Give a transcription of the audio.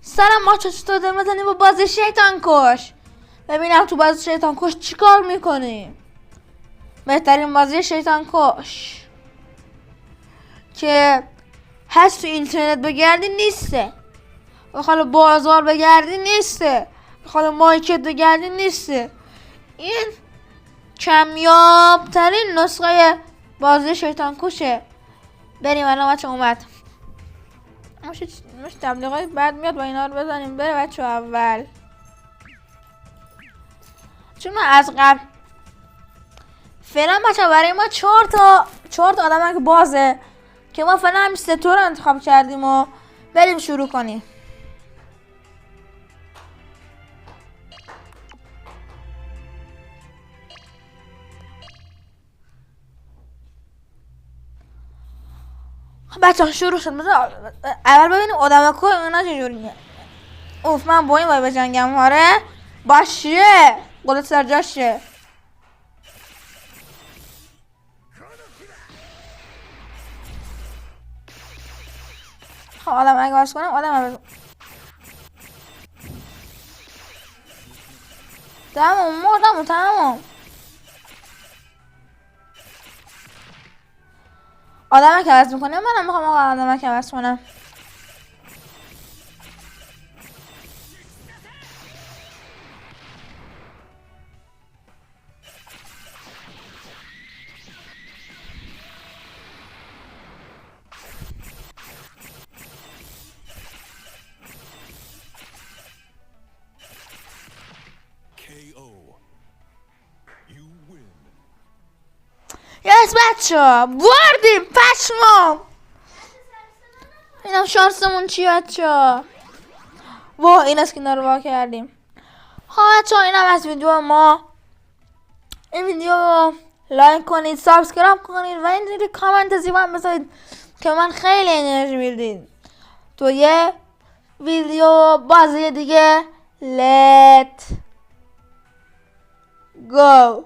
سلام ما چطور میزنیم با بازی شیطان کش. ببینم تو بازی شیطان کش چیکار میکنیم. بهترین بازی شیطان کش که هست تو اینترنت بگردی نیسته، بخواد بازار بگردی نیسته، بخواد مارکت بگردی نیسته. این کمیاب ترین نسخه بازی شیطان کشه. بریم الان بچه اومد. مش تبلیغات بعد میاد با اینا رو بزنیم. بره بچه اول، چون من از قبل فعلا بچه برای ما چهار تا آدم که بازه که ما فعلا همین 3 تا رو انتخاب کردیم و بریم شروع کنیم. بچه شروع شد. اول ببینیم آدم که اونا چجوریه. اوف من با این باید بجنگم. آره باشه قلت سر جاشه. خب آدم اگه باز کنم آدم تمام آدم که عوض میکنه. منم میخوام آدم که عوض کنم. یس بچه بردیم پشمام. اینم شانسمون چی بچه. وا این است که اینا رو وا کردیم. خب بچه اینم از ویدیو ما. این ویدیو رو لایک کنید، سابسکرایب کنید و این کامنت زیبا بذارید که من خیلی انرژی میدید تو یه ویدیو بازی دیگه. Let's go.